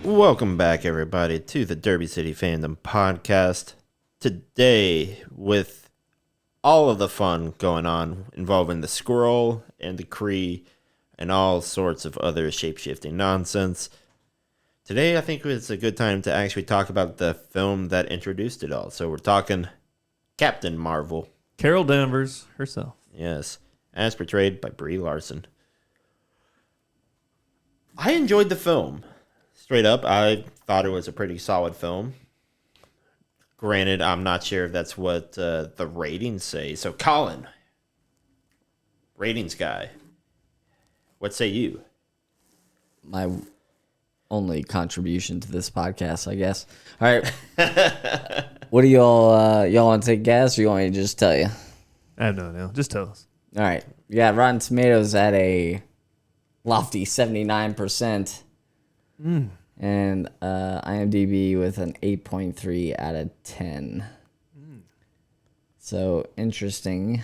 Welcome back, everybody, to the Derby City Fandom podcast. Today, with all of the fun going on involving the Squirrel and the Kree and all sorts of other shape-shifting nonsense, today I think it's a good time to actually talk about the film that introduced it all. So we're talking Captain Marvel. Carol Danvers herself. Yes, as portrayed by Brie Larson. I enjoyed the film. Straight up, I thought it was a pretty solid film. Granted, I'm not sure if that's what the ratings say. So, Colin, ratings guy, what say you? My only contribution to this podcast, I guess. All right. What do y'all want to take a guess, or you want me to just tell you? I have no idea. Just tell us. All right. You got Rotten Tomatoes at a lofty 79%. And IMDb with an 8.3 out of 10. So interesting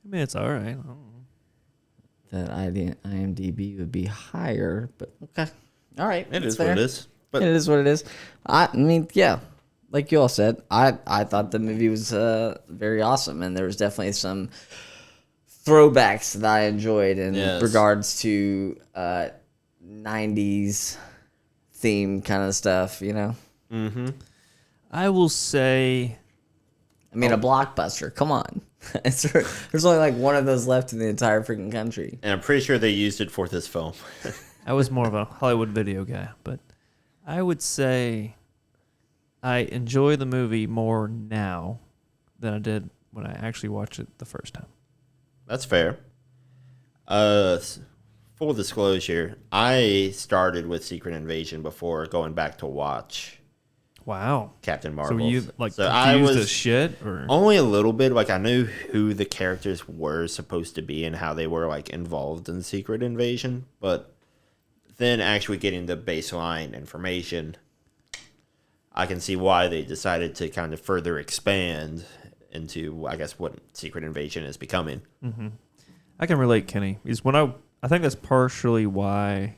I mean, it's all right. I don't know. that IMDb would be higher, but okay. All right. It is fair. what it is. But It is what it is. I mean, yeah. Like you all said, I thought the movie was very awesome, and there was definitely some throwbacks that I enjoyed in regards to 90s theme kind of stuff, you know? Mm-hmm. I will say, I mean, a blockbuster. Come on. There's only like one of those left in the entire freaking country. And I'm pretty sure they used it for this film. I was more of a Hollywood video guy, but I would say I enjoy the movie more now than I did when I actually watched it the first time. That's fair. Full disclosure, I started with Secret Invasion before going back to watch Wow. Captain Marvel. So were you like So confused as shit? Or? only a little bit. Like, I knew who the characters were supposed to be and how they were like involved in Secret Invasion, but then actually getting the baseline information, I can see why they decided to kind of further expand into, I guess, what Secret Invasion is becoming. Mm-hmm. I can relate, Kenny. Is when I think that's partially why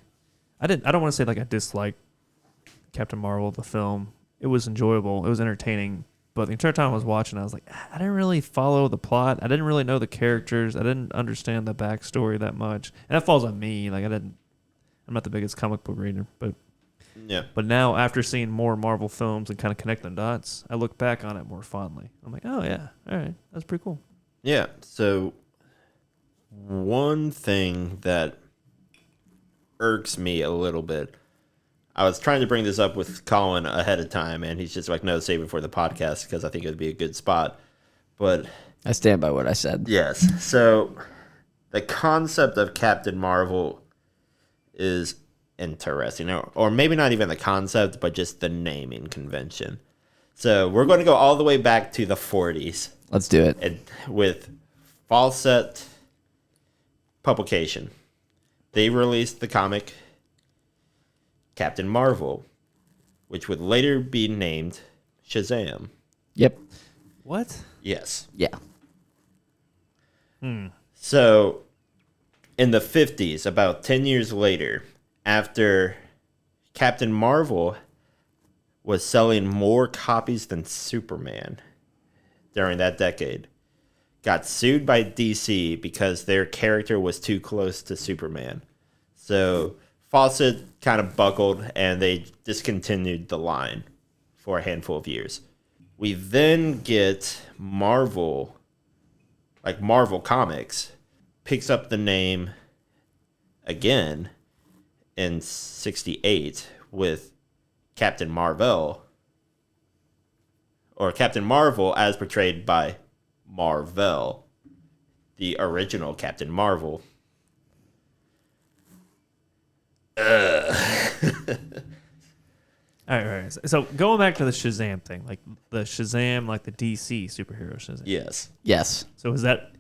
I don't want to say like I dislike Captain Marvel, the film. It was enjoyable. It was entertaining. But the entire time I was watching, I was like, I didn't really follow the plot. I didn't really know the characters. I didn't understand the backstory that much. And that falls on me. Like I'm not the biggest comic book reader, but Yeah. But now after seeing more Marvel films and kind of connecting the dots, I look back on it more fondly. I'm like, oh yeah, all right, that's pretty cool. Yeah. So one thing that irks me a little bit, I was trying to bring this up with Colin ahead of time, and he's just like, no, save it for the podcast because I think it would be a good spot. But I stand by what I said. yes. So the concept of Captain Marvel is interesting, or maybe not even the concept, but just the naming convention. So we're going to go all the way back to the 40s. Let's do it. And with Fawcett Publication, they released the comic Captain Marvel, which would later be named Shazam. Yep. What? Yes. Yeah. So in the 50s, about 10 years later, after Captain Marvel was selling more copies than Superman during that decade, got sued by DC because their character was too close to Superman. So Fawcett kind of buckled and they discontinued the line for a handful of years. We then get Marvel, like Marvel Comics, picks up the name again in 1968 with Captain Marvel, or Captain Marvel as portrayed by Marvel, the original Captain Marvel. All right. So going back to the Shazam thing, like the Shazam, like the DC superhero Shazam. Yes. Yes. So is that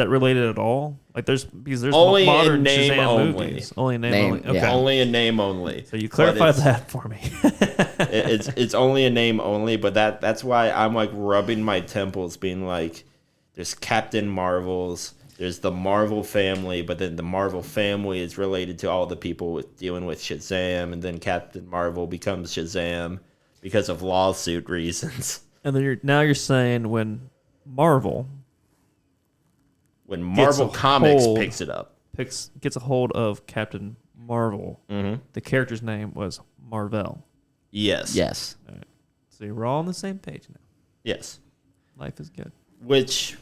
related at all? Like there's Only modern in name Shazam only. movies. Only in name Name, only. Okay. yeah. Only a name only. So you clarified But that for me. it's only a name only, but that's why I'm like rubbing my temples, being like, there's Captain Marvels, there's the Marvel family, but then the Marvel family is related to all the people dealing with Shazam, and then Captain Marvel becomes Shazam because of lawsuit reasons. And then you're saying when Marvel Comics picks it up, gets a hold of Captain Marvel, the character's name was Marvel. Yes. All right. So we're all on the same page now. Yes. Life is good. Which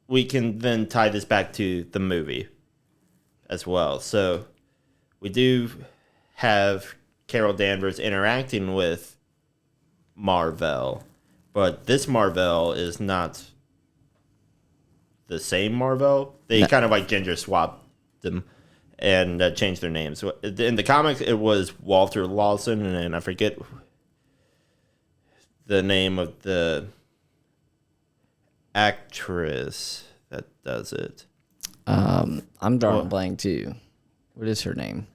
we can then tie this back to the movie as well. So we do have Carol Danvers interacting with Marvel, but this Marvel is not the same Marvel. They kind of like gender swapped them and changed their names. In the comics, it was Walter Lawson, and I forget the name of the actress that does it. I'm drawing a blank too. What is her name?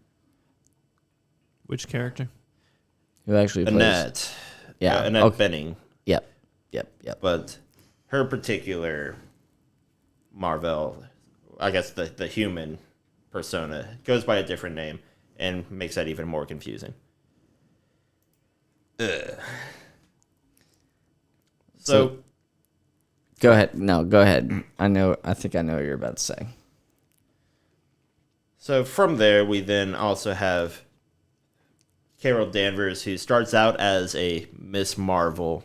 Which character? Who actually plays? Annette. Yeah, Annette Bening. Yep. But her particular Marvel, I guess the human persona, goes by a different name and makes that even more confusing. So go ahead. No, go ahead. I think I know what you're about to say. So from there, we then also have Carol Danvers, who starts out as a Miss Marvel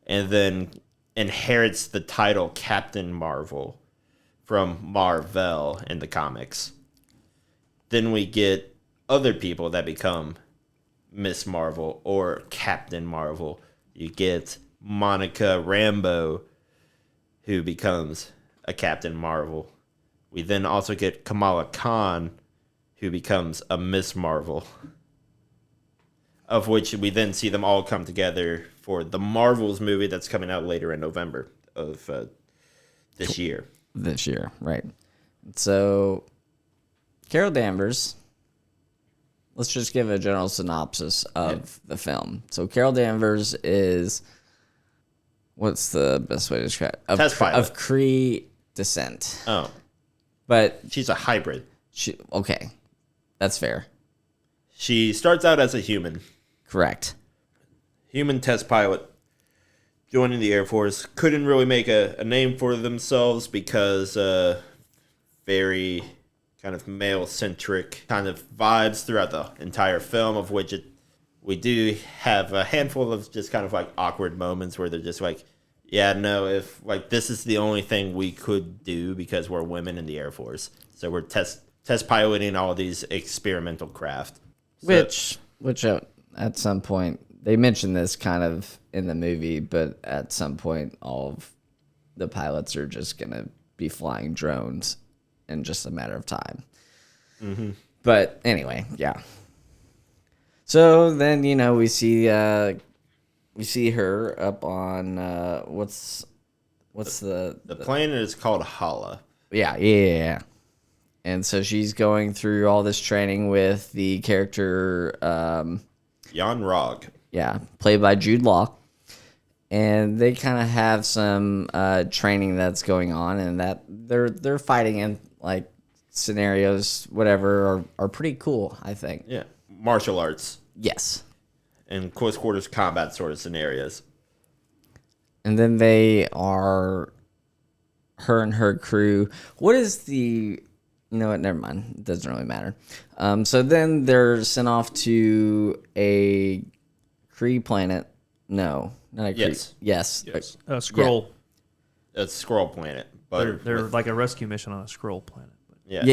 and then inherits the title Captain Marvel from Marvel in the comics. Then we get other people that become Miss Marvel or Captain Marvel. You get Monica Rambeau, who becomes a Captain Marvel. We then also get Kamala Khan, who becomes a Miss Marvel, of which we then see them all come together for the Marvels movie that's coming out later in November of this year. This year, right. So, Carol Danvers, let's just give a general synopsis of the film. So, Carol Danvers is, what's the best way to describe it? Of Cree descent. Oh. But she's a hybrid. Okay, that's fair. She starts out as a human. Correct. Human test pilot, joining the Air Force. Couldn't really make a name for themselves because very kind of male-centric kind of vibes throughout the entire film, of which we do have a handful of just kind of like awkward moments where they're just like, yeah, no, if like this is the only thing we could do because we're women in the Air Force. So we're test piloting all these experimental craft. Which at some point, they mentioned this kind of in the movie, but at some point, all of the pilots are just going to be flying drones in just a matter of time. Mm-hmm. But anyway, yeah. So then, we see her up on, what's the planet is called Hala. Yeah. And so she's going through all this training with the character Jan Rog. Yeah, played by Jude Law. And they kind of have some training that's going on, and that they're fighting in like scenarios, whatever, are pretty cool, I think. Yeah, martial arts. Yes. And close quarters combat sort of scenarios. And then they are her and her crew. What is the... You know what? Never mind. It doesn't really matter. So then they're sent off to a Kree planet. No, not a Kree. Yes. A Skrull. Yeah. A Skrull planet. But they're like a rescue mission on a Skrull planet. Yeah.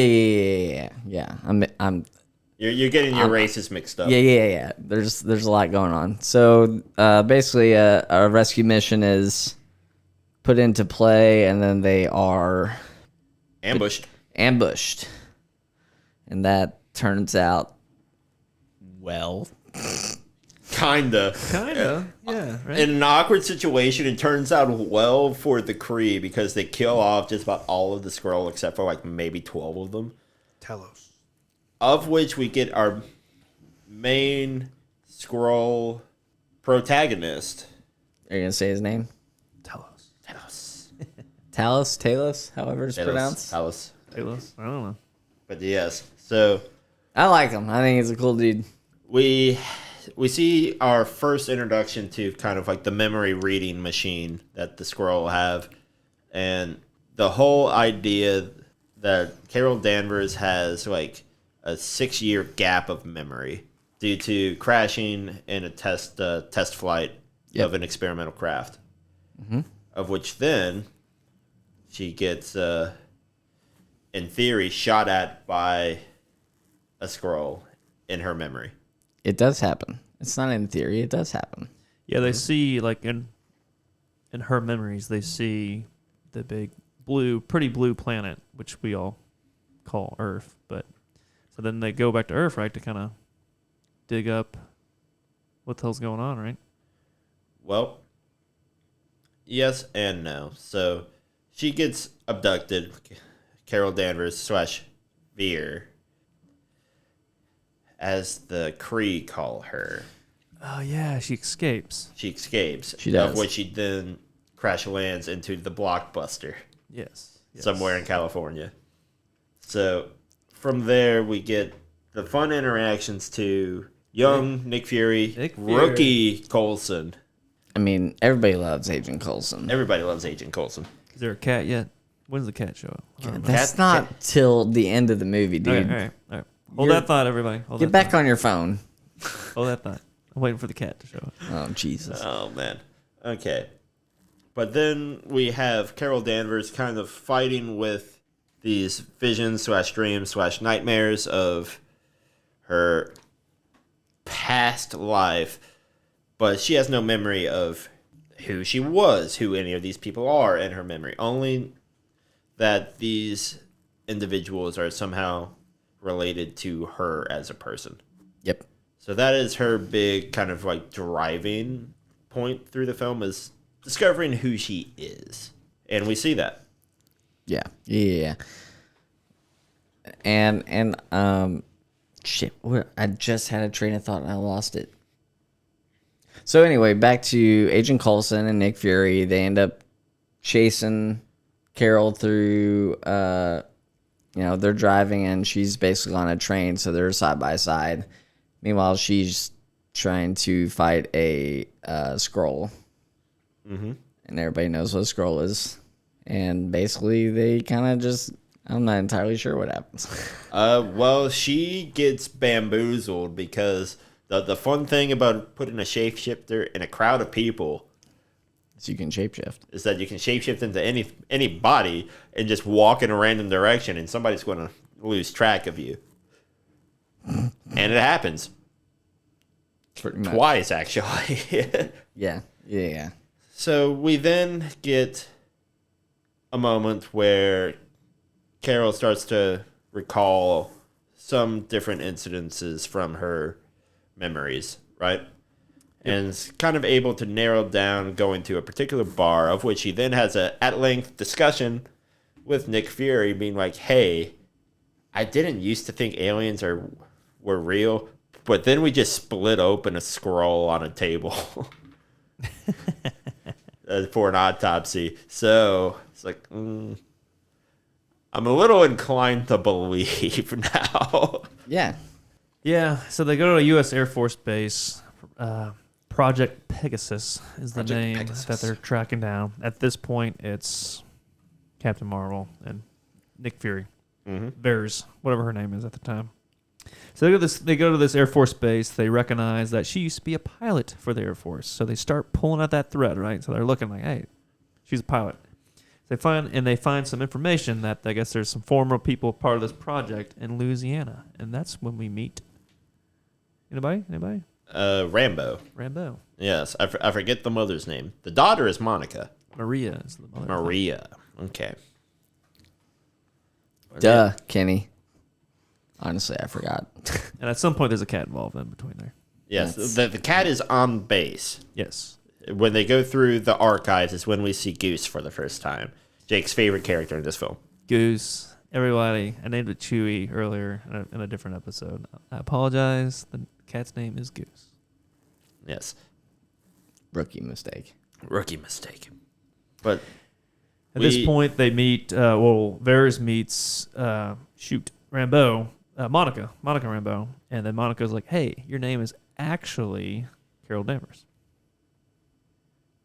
You're getting your races mixed up. Yeah. There's a lot going on. So basically, a rescue mission is put into play, and then they are ambushed, and that turns out well. Kinda, yeah. Right? In an awkward situation, it turns out well for the Kree because they kill off just about all of the Skrull except for like maybe 12 of them. Talos. Of which we get our main Skrull protagonist. Are you gonna say his name? Talos. Talos, however it's pronounced. Talos. I don't know. But yes, so I like him. I think he's a cool dude. we see our first introduction to kind of like the memory reading machine that the Skrull have, and the whole idea that Carol Danvers has like a 6-year gap of memory due to crashing in a test flight of an experimental craft, of which then she gets, in theory, shot at by a Skrull in her memory. It does happen. It's not in theory. It does happen. Yeah, they see like in her memories, they see the big pretty blue planet, which we all call Earth. But so then they go back to Earth, right, to kind of dig up what the hell's going on, right? Well, yes and no. So she gets abducted, Carol Danvers / Veer, as the Kree call her. Oh yeah, she escapes. She escapes. She does. Of which she then crash lands into the Blockbuster Yes. somewhere in California. So from there we get the fun interactions to young Nick Fury, rookie Coulson. I mean, everybody loves Agent Coulson. Everybody loves Agent Coulson. Is there a cat yet? When does the cat show up? That's not till the end of the movie, dude. All right. Hold that thought, everybody. Get back on your phone. Hold that thought. I'm waiting for the cat to show up. Oh, Jesus. Oh, man. Okay. But then we have Carol Danvers kind of fighting with these visions / dreams / nightmares of her past life. But she has no memory of who she was, who any of these people are in her memory. Only that these individuals are somehow related to her as a person. Yep. So that is her big kind of like driving point through the film, is discovering who she is. And we see that. Yeah. And shit, I just had a train of thought and I lost it. So anyway, back to Agent Coulson and Nick Fury. They end up chasing Carol through, they're driving and she's basically on a train, so they're side by side. Meanwhile, she's trying to fight a Skrull. Mm-hmm. And everybody knows what a Skrull is. And basically, they kind of just, I'm not entirely sure what happens. Well, she gets bamboozled because the fun thing about putting a shapeshifter in a crowd of people So you can shapeshift. is that you can shapeshift into any body and just walk in a random direction, and somebody's going to lose track of you. And it happens. Pretty much. Twice, actually. Yeah. So we then get a moment where Carol starts to recall some different incidences from her memories, right? And is kind of able to narrow down going to a particular bar, of which he then has a at-length discussion with Nick Fury, being like, hey, I didn't used to think aliens were real, but then we just split open a Skrull on a table for an autopsy. So it's like, I'm a little inclined to believe now. Yeah, so they go to a U.S. Air Force base. Project Pegasus is the name that they're tracking down. At this point, it's Captain Marvel and Nick Fury. Vers, whatever her name is at the time. So they go to this Air Force base. They recognize that she used to be a pilot for the Air Force. So they start pulling at that thread, right? So they're looking like, hey, she's a pilot. They find some information that I guess there's some former people part of this project in Louisiana. And that's when we meet. Anybody? Rambo. Yes, I forget the mother's name. The daughter is Monica. Maria is the mother. Maria. Okay. Duh, Kenny. Honestly, I forgot. And at some point, there's a cat involved in between there. Yes, the cat is on base. Yes. When they go through the archives is when we see Goose for the first time. Jake's favorite character in this film. Goose. Everybody. I named it Chewy earlier in a different episode. I apologize. The cat's name is Goose. Yes. Rookie mistake. But At this point, they meet. Varys meets Rambeau, Monica Rambeau, and then Monica's like, "Hey, your name is actually Carol Danvers."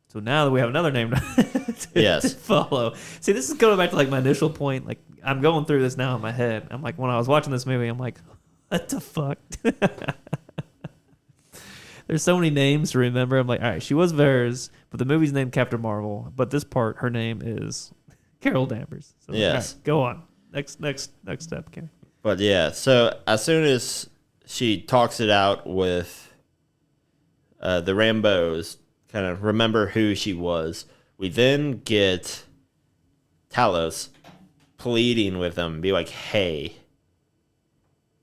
So now that we have another name to follow. See, this is going back to like my initial point. Like I'm going through this now in my head. I'm like, when I was watching this movie, I'm like, what the fuck? There's so many names to remember. I'm like, all right, she was Varys, but the movie's named Captain Marvel. But this part, her name is Carol Danvers. So yes. Right, go on. Next step, Kenny. But yeah, so as soon as she talks it out with the Rambeaus, kind of remember who she was, we then get Talos pleading with them, be like, hey,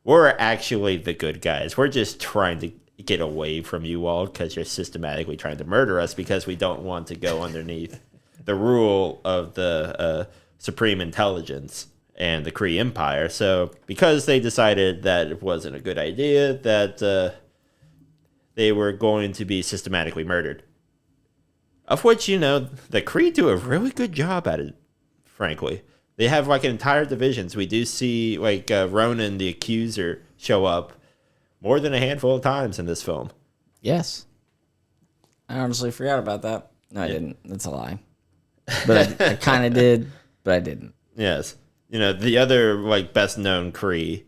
we're actually the good guys. We're just trying to get away from you all because you're systematically trying to murder us because we don't want to go underneath the rule of the Supreme Intelligence and the Kree Empire. So because they decided that it wasn't a good idea, that they were going to be systematically murdered. Of which, the Kree do a really good job at it, frankly. They have like entire divisions. We do see like Ronan the Accuser show up more than a handful of times in this film. Yes. I honestly forgot about that. No, I didn't. That's a lie. But I kind of did, but I didn't. Yes. The other like best known Kree.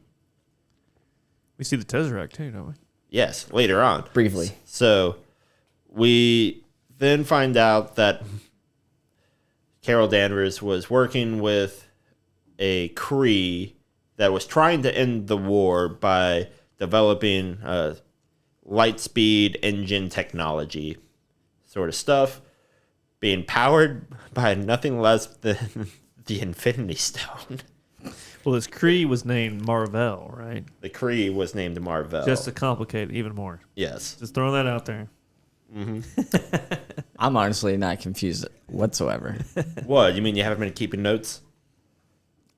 We see the Tesseract too, don't we? Yes, later on. Briefly. So we then find out that Carol Danvers was working with a Kree that was trying to end the war by developing light speed engine technology sort of stuff, being powered by nothing less than the Infinity Stone. Well, this Kree was named Marvel, right? The Kree was named Marvel. Just to complicate it even more. Yes. Just throwing that out there. Mm-hmm. I'm honestly not confused whatsoever. What? You mean you haven't been keeping notes?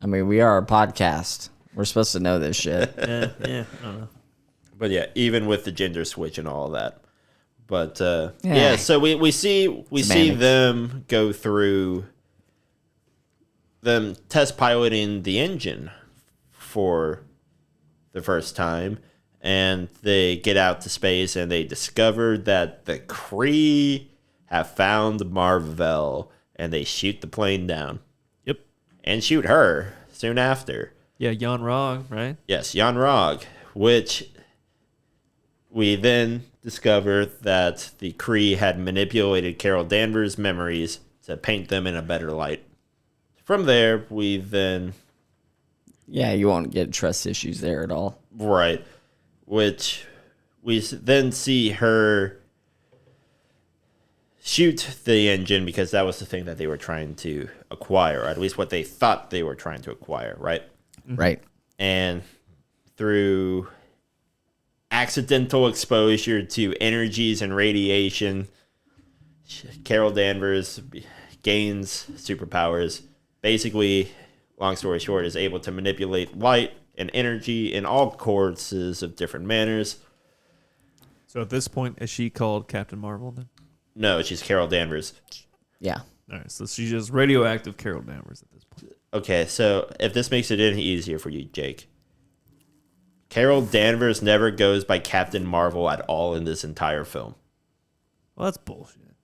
I mean, we are a podcast. We're supposed to know this shit. Yeah, I don't know. But yeah, even with the gender switch and all that. But yeah, so we see them go through them test piloting the engine for the first time, and they get out to space and they discover that the Kree have found Marvel, and they shoot the plane down. Yep. And shoot her soon after. Yeah, Jan Rog, right? Yes, Jan Rog, which we then discover that the Kree had manipulated Carol Danvers' memories to paint them in a better light. From there, we then... Yeah, you won't get trust issues there at all. Right. Which we then see her shoot the engine because that was the thing that they were trying to acquire, or at least what they thought they were trying to acquire, right? Right. And through accidental exposure to energies and radiation, Carol Danvers gains superpowers. Basically, long story short, is able to manipulate light and energy in all courses of different manners. So at this point, is she called Captain Marvel then? No, she's Carol Danvers. Yeah. All right, so she's just radioactive Carol Danvers at this point. Okay, so if this makes it any easier for you, Jake, Carol Danvers never goes by Captain Marvel at all in this entire film. Well, that's bullshit.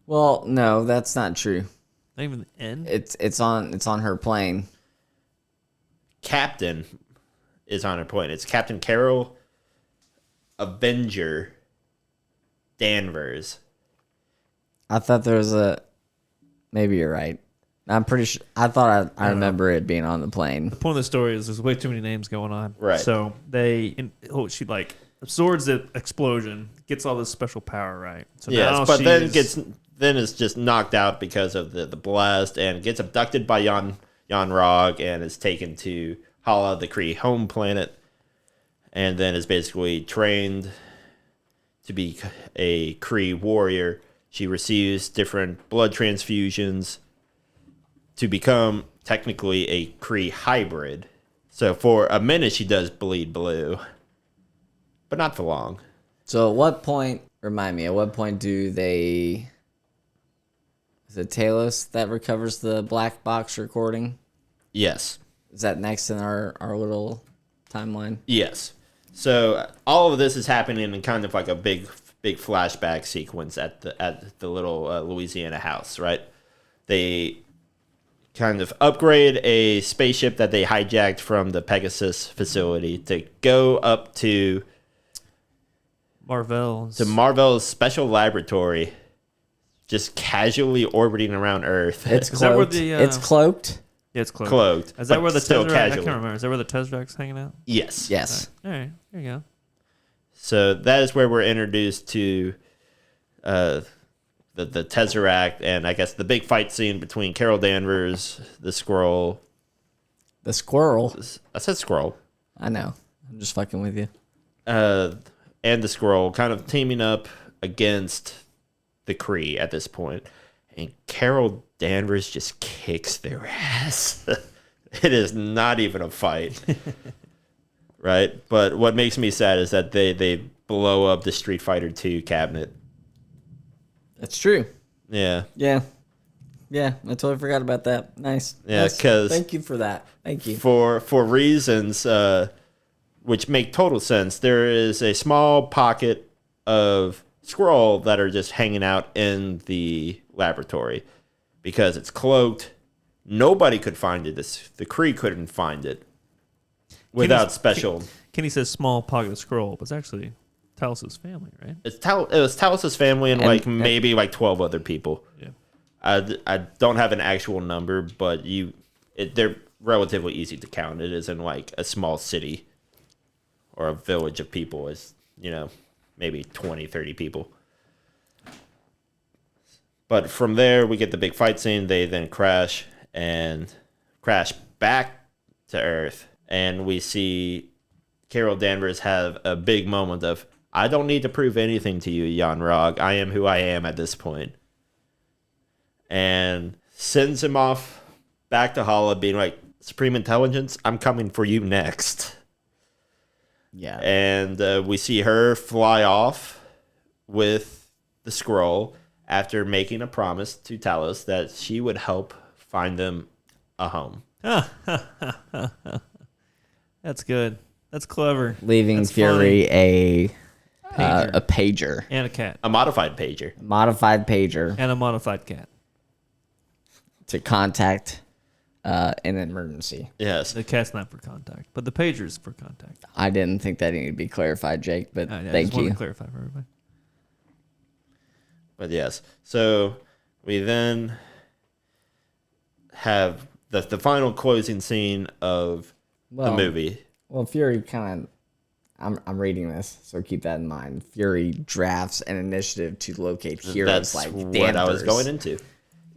Well, no, that's not true. Not even the end? It's on her plane. Captain is on her plane. It's Captain Carol Avenger Danvers. I thought there was a... Maybe you're right. I'm pretty sure... I thought I remember it being on the plane. The point of the story is there's way too many names going on. Right. So she like absorbs the explosion, gets all this special power, right? So yes, but then is just knocked out because of the blast and gets abducted by Jan Rog and is taken to Hala, the Kree home planet, and then is basically trained to be a Kree warrior. She receives different blood transfusions to become technically a Kree hybrid. So for a minute she does bleed blue, but not for long. So at what point, remind me, at what point do they... Is it Talos that recovers the black box recording? Yes. Is that next in our little timeline? Yes. So all of this is happening in kind of like a big flashback sequence at the little Louisiana house, right? They kind of upgrade a spaceship that they hijacked from the Pegasus facility to go up to Marvel's special laboratory, just casually orbiting around Earth. It's cloaked. It's cloaked. Yeah, it's cloaked. Cloaked. Is that where the still Tesseract? casually. I can't remember. Is that where the Tesseract's hanging out? Yes. Yes. All right. There you go. So that is where we're introduced to the Tesseract, and I guess the big fight scene between Carol Danvers, the Squirrel. The Squirrel. I said Squirrel. I know. I'm just fucking with you. And the Squirrel kind of teaming up against the Kree at this point. And Carol Danvers just kicks their ass. It is not even a fight. Right? But what makes me sad is that they blow up the Street Fighter 2 cabinet. That's true. Yeah. Yeah. Yeah, I totally forgot about that. Nice. Yeah, because thank you for that. Thank you. For reasons which make total sense, there is a small pocket of Squirrel that are just hanging out in the laboratory because it's cloaked. Nobody could find it. The Kree couldn't find it without special. Kenny says small pocket of Squirrel, but it's actually Talos' family, right? It was Talos' family and maybe 12 other people. Yeah. I don't have an actual number, but they're relatively easy to count. It isn't like a small city or a village of people. It's, maybe 20, 30 people. But from there, we get the big fight scene. They then crash back to Earth. And we see Carol Danvers have a big moment of, I don't need to prove anything to you, Jan Rog. I am who I am at this point. And sends him off back to Hala being like, Supreme Intelligence, I'm coming for you next. Yeah. And we see her fly off with the Skrull after making a promise to Talos that she would help find them a home. That's good. That's clever. Leaving That's Fury funny. a pager. And a cat. A modified pager. Modified pager. And a modified cat. To contact an emergency. Yes. The cat's not for contact, but the pager's for contact. I didn't think that needed to be clarified, Jake, but I thank just wanted you. to clarify for everybody. But yes. So we then have the final closing scene of the movie. Well, Fury kind of... I'm reading this, so keep that in mind. Fury drafts an initiative to locate heroes That's like what Danvers. I was going into.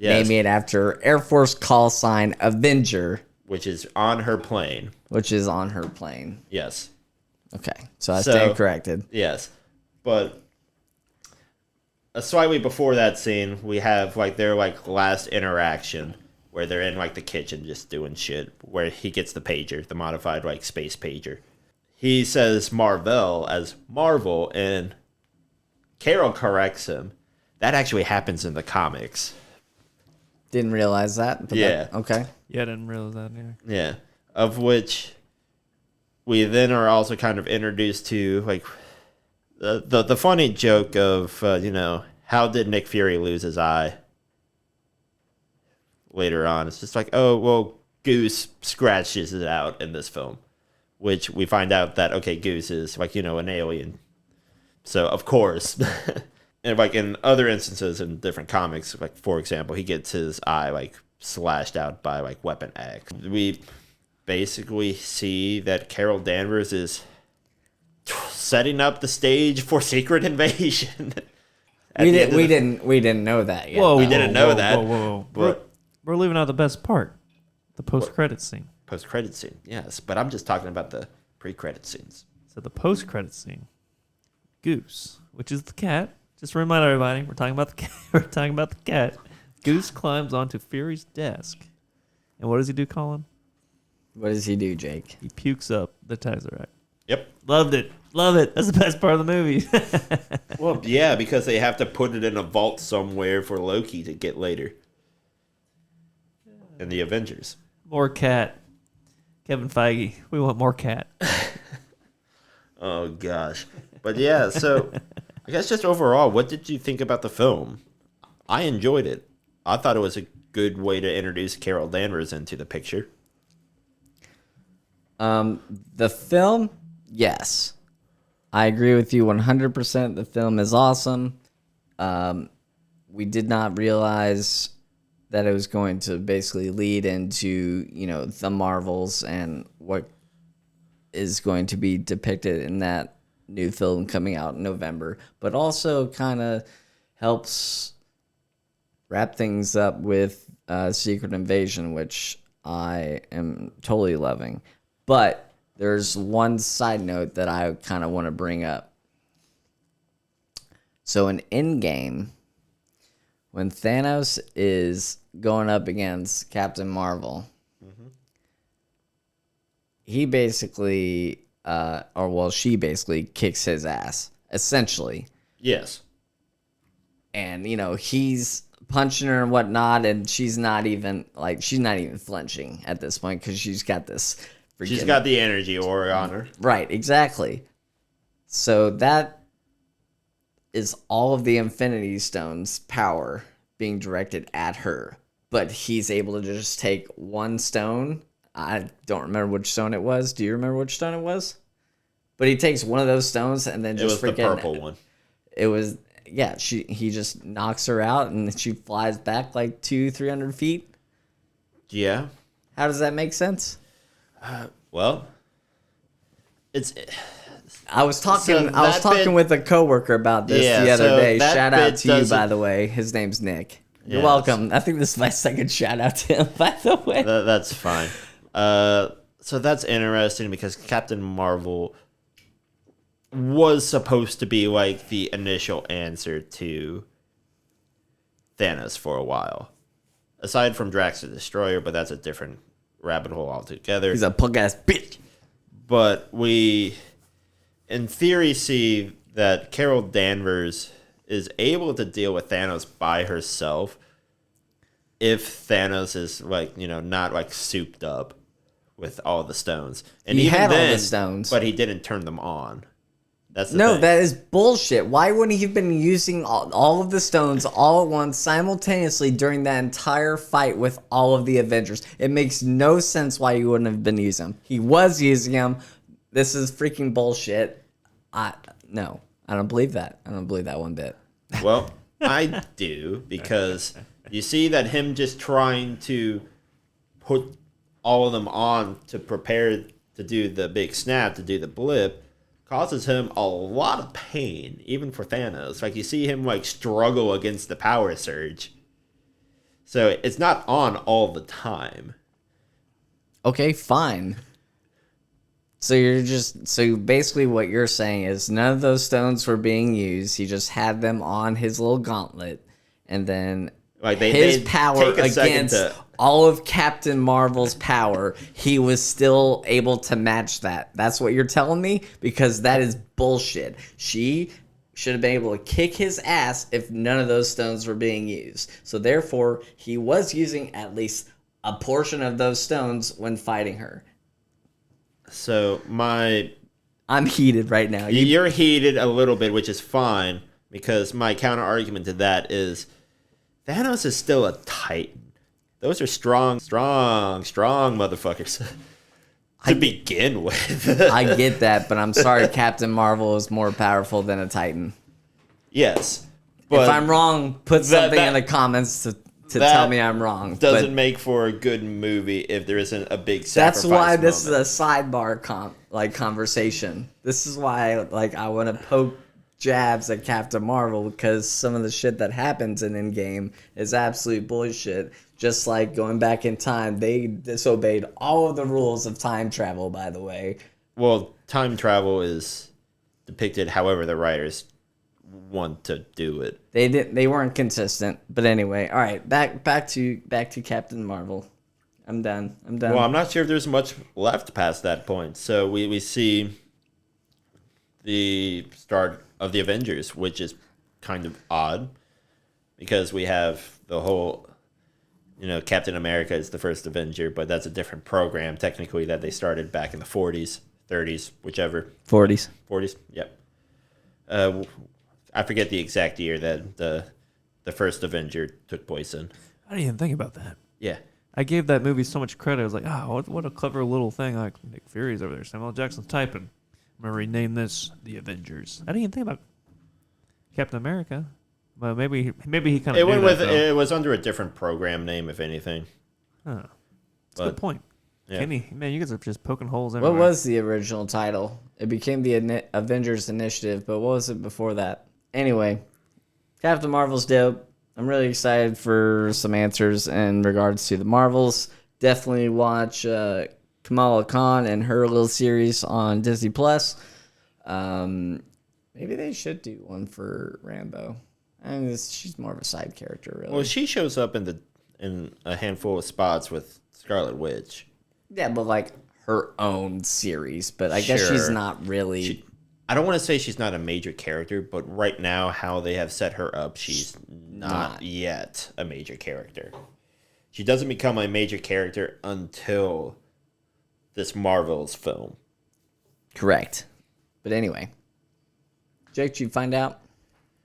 Yes. Naming it after Air Force call sign Avenger, Which is on her plane. which is on her plane. Yes. Okay, so I stand corrected. Yes. But slightly before that scene, we have their last interaction where they're in the kitchen just doing shit, where he gets the pager, the modified space pager. He says Marvel as Marvel, and Carol corrects him. That actually happens in the comics. Didn't realize that. But Yeah. okay. Yeah, I didn't realize that either. Yeah. Of which we then are also kind of introduced to the funny joke of how did Nick Fury lose his eye later on. It's just oh well, Goose scratches it out in this film, which we find out that Goose is an alien, so of course. And in other instances in different comics, for example, he gets his eye slashed out by Weapon X. We basically see that Carol Danvers is setting up the stage for Secret Invasion. We didn't know that yet. Whoa, We didn't know that. Whoa. But We're leaving out the best part. The post-credit scene. post-credit scene, yes, but I'm just talking about the pre-credit scenes. So the post-credit scene. Goose, which is the cat. Just to remind everybody, we're talking about the cat. We're talking about the cat. Goose climbs onto Fury's desk. And what does he do, Colin? What does he do, Jake? He pukes up the Tesseract. Yep. Loved it. Love it. That's the best part of the movie. Well, yeah, because they have to put it in a vault somewhere for Loki to get later. in the Avengers. More cat. Kevin Feige. We want more cat. Oh gosh. But yeah, so I guess just overall, what did you think about the film? I enjoyed it. I thought it was a good way to introduce Carol Danvers into the picture. The film, yes. I agree with you 100%. The film is awesome. We did not realize that it was going to basically lead into, the Marvels and what is going to be depicted in that new film coming out in November, but also kind of helps wrap things up with Secret Invasion, which I am totally loving. But there's one side note that I kind of want to bring up. So in Endgame, when Thanos is going up against Captain Marvel, he basically, she basically kicks his ass, essentially. Yes. And, he's punching her and whatnot, and she's not even flinching at this point because she's got this freaking... She's got the energy aura on her. Right, exactly. So that is all of the Infinity Stones' power being directed at her. But he's able to just take one stone. I don't remember which stone it was. Do you remember which stone it was? But he takes one of those stones and then just freaking... It was the purple one. It was... Yeah, he just knocks her out and she flies back like 200-300 feet. Yeah. How does that make sense? Well, it's... I was talking with a coworker about this the other day. Shout out to you, by the way. His name's Nick. You're welcome. I think this is my second shout out to him, by the way. That's fine. So that's interesting because Captain Marvel was supposed to be like the initial answer to Thanos for a while. Aside from Drax the Destroyer, but that's a different rabbit hole altogether. He's a punk ass bitch. But we, in theory, see that Carol Danvers is able to deal with Thanos by herself if Thanos is not souped up with all the stones. And he even had then, all the stones, but he didn't turn them on. That's the no, thing. that is bullshit. Why wouldn't he have been using all of the stones all at once simultaneously during that entire fight with all of the Avengers? It makes no sense why he wouldn't have been using them. He was using them. This is freaking bullshit. No, I don't believe that. I don't believe that one bit. Well, I do, because you see that him just trying to put all of them on to prepare to do the big snap, to do the blip, causes him a lot of pain, even for Thanos. Like, you see him struggle against the power surge. So it's not on all the time. Okay, fine. So basically what you're saying is none of those stones were being used. He just had them on his little gauntlet, and then his power against all of Captain Marvel's power, he was still able to match that. That's what you're telling me? Because that is bullshit. She should have been able to kick his ass if none of those stones were being used. So therefore, he was using at least a portion of those stones when fighting her. So I'm heated right now. You're heated a little bit, which is fine, because my counter argument to that is Thanos is still a Titan. Those are strong motherfuckers to begin with. I get that, but I'm sorry, Captain Marvel is more powerful than a Titan. Yes. But if I'm wrong, put something in the comments to tell me I'm wrong. Doesn't make for a good movie if there isn't a big sacrifice. That's why this is a sidebar conversation. This is why I want to poke jabs at Captain Marvel, because some of the shit that happens in Endgame is absolute bullshit. Just like going back in time, they disobeyed all of the rules of time travel, by the way. Well, time travel is depicted however the writers want to do it. They weren't consistent. But anyway, all right, back to Captain Marvel. I'm done. Well, I'm not sure if there's much left past that point. So we see the start of the Avengers, which is kind of odd because we have the whole Captain America is the first Avenger, but that's a different program technically that they started back in the 40s, 30s, whichever. 40s. 40s, yep. I forget the exact year that the first Avenger took place in. I didn't even think about that. Yeah. I gave that movie so much credit. I was like, what a clever little thing. Like, Nick Fury's over there. Samuel L. Jackson's typing. I'm going to rename this The Avengers. I didn't even think about Captain America. Well, maybe he kind of it was under a different program name, if anything. Huh. That's a good point. Yeah. Kenny, man, you guys are just poking holes everywhere. What was the original title? It became the Avengers Initiative, but what was it before that? Anyway, Captain Marvel's dope. I'm really excited for some answers in regards to the Marvels. Definitely watch Kamala Khan and her little series on Disney Plus. Maybe they should do one for Rambo. I mean, she's more of a side character, really. Well, she shows up in a handful of spots with Scarlet Witch. Yeah, but like her own series. But I guess she's not really. I don't want to say she's not a major character, but right now, how they have set her up, she's not yet a major character. She doesn't become a major character until this Marvel's film. Correct. But anyway. Jake, did you find out?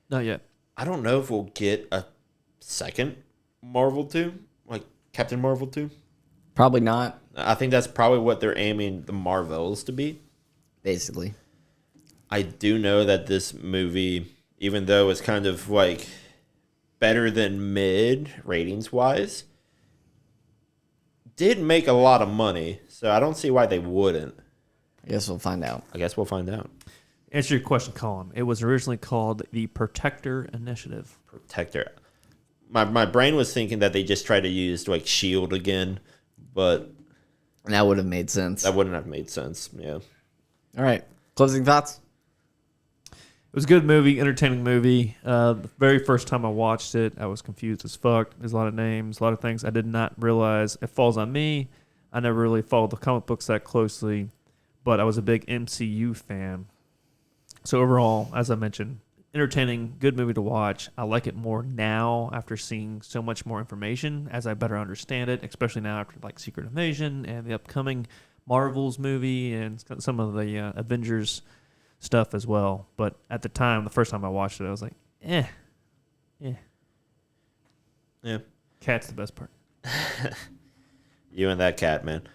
Not yet. I don't know if we'll get a second Marvel 2, like Captain Marvel 2. Probably not. I think that's probably what they're aiming the Marvels to be. Basically. I do know that this movie, even though it's kind of like better than mid ratings-wise, did make a lot of money. So I don't see why they wouldn't. I guess we'll find out. Answer your question, Colin. It was originally called the Protector Initiative. Protector. My brain was thinking that they just tried to use like S.H.I.E.L.D. again, but that would have made sense. That wouldn't have made sense, yeah. All right. Closing thoughts? It was a good movie, entertaining movie. The very first time I watched it, I was confused as fuck. There's a lot of names, a lot of things I did not realize. It falls on me. I never really followed the comic books that closely, but I was a big MCU fan. So overall, as I mentioned, entertaining, good movie to watch. I like it more now after seeing so much more information as I better understand it, especially now after like Secret Invasion and the upcoming Marvels movie and some of the Avengers stuff as well. But at the time, the first time I watched it, I was like, Yeah. Cat's the best part. You and that cat, man.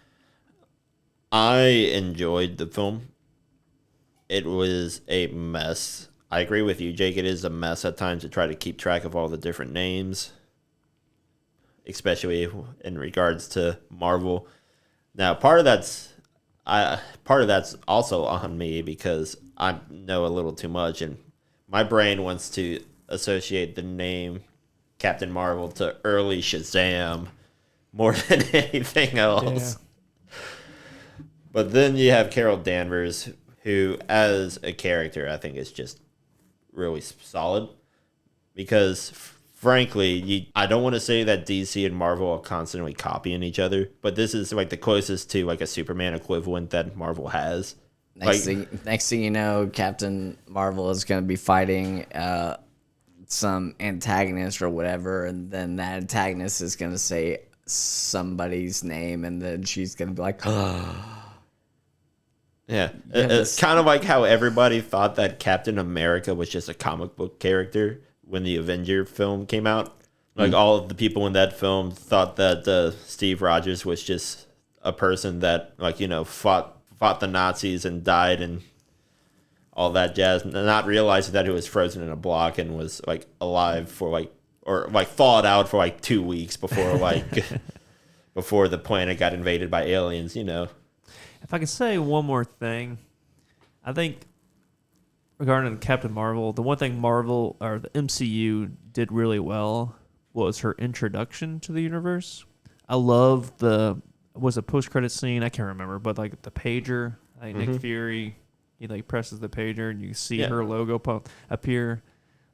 I enjoyed the film. It was a mess. I agree with you, Jake. It is a mess at times to try to keep track of all the different names, especially in regards to Marvel. Now, part of that's also on me because I know a little too much, and my brain wants to associate the name Captain Marvel to early Shazam more than anything else. Yeah. But then you have Carol Danvers, who, as a character, I think is just really solid. Because, frankly, I don't want to say that DC and Marvel are constantly copying each other, but this is like the closest to like a Superman equivalent that Marvel has. Next thing you know, Captain Marvel is going to be fighting some antagonist or whatever, and then that antagonist is going to say somebody's name, and then she's going to be like, Yeah, it's kind of like how everybody thought that Captain America was just a comic book character when the Avenger film came out. Like all of the people in that film thought that Steve Rogers was just a person that, like, fought the Nazis and died and all that jazz, not realizing that he was frozen in a block and was like alive for or thawed out for 2 weeks before before the planet got invaded by aliens. If I could say one more thing, I think regarding Captain Marvel, the one thing Marvel or the MCU did really well was her introduction to the universe. I love was a post-credit scene, I can't remember, but like the pager, like Nick Fury, he like presses the pager and you see her logo appear.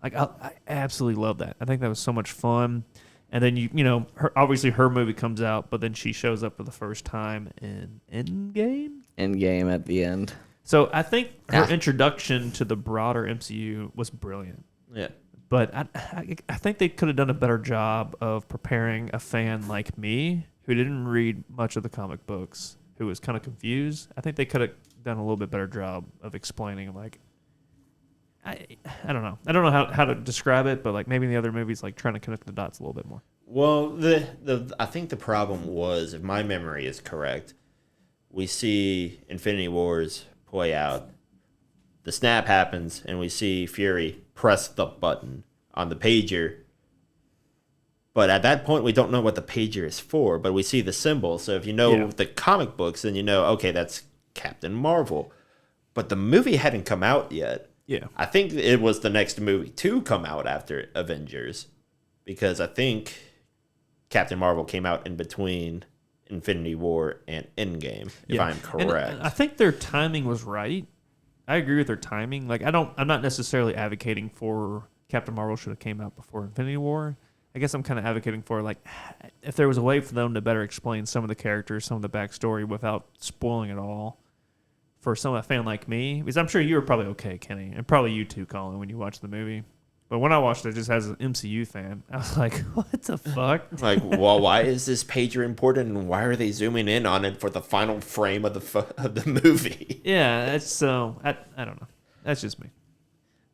Like I absolutely love that. I think that was so much fun. And then obviously her movie comes out, but then she shows up for the first time in Endgame. Endgame at the end. So I think her introduction to the broader MCU was brilliant. Yeah. But I think they could have done a better job of preparing a fan like me who didn't read much of the comic books, who was kind of confused. I think they could have done a little bit better job of explaining, like, I don't know. I don't know how to describe it, but like maybe in the other movies, like trying to connect the dots a little bit more. Well, I think the problem was, if my memory is correct, we see Infinity Wars play out. The snap happens, and we see Fury press the button on the pager. But at that point, we don't know what the pager is for, but we see the symbol. So if you know the comic books, then you know, okay, that's Captain Marvel. But the movie hadn't come out yet. Yeah. I think it was the next movie to come out after Avengers, because I think Captain Marvel came out in between Infinity War and Endgame, if I'm correct. And I think their timing was right. I agree with their timing. Like, I'm not necessarily advocating for Captain Marvel should have came out before Infinity War. I guess I'm kind of advocating for, like, if there was a way for them to better explain some of the characters, some of the backstory without spoiling it all for a fan like me. Because I'm sure you were probably okay, Kenny, and probably you too, Colin, when you watched the movie. But when I watched it just as an MCU fan, I was like, what the fuck? Like, well, why is this pager important, and why are they zooming in on it for the final frame of the movie? Yeah, that's so... I don't know. That's just me.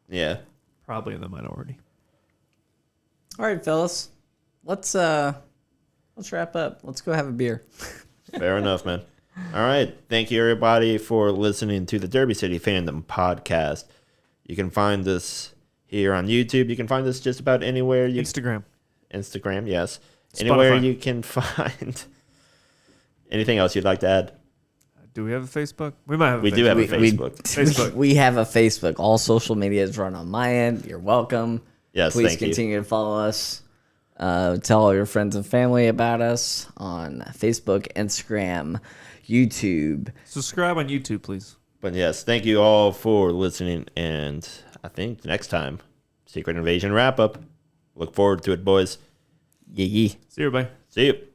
Yeah. Probably in the minority. All right, fellas. Let's wrap up. Let's go have a beer. Fair enough, man. All right. Thank you, everybody, for listening to the Derby City Fandom podcast. You can find us here on YouTube. You can find us just about anywhere. Instagram, yes. Spotify. Anywhere you can find. Anything else you'd like to add? Do we have a Facebook? We might have. We do have a Facebook. Facebook. We have a Facebook. All social media is run on my end. You're welcome. Yes, Please thank you. continue to follow us. Tell all your friends and family about us on Facebook, Instagram, YouTube. Subscribe on YouTube, please. But yes, thank you all for listening, and I think next time, Secret Invasion wrap up. Look forward to it, boys. Yee. See you, everybody. See you.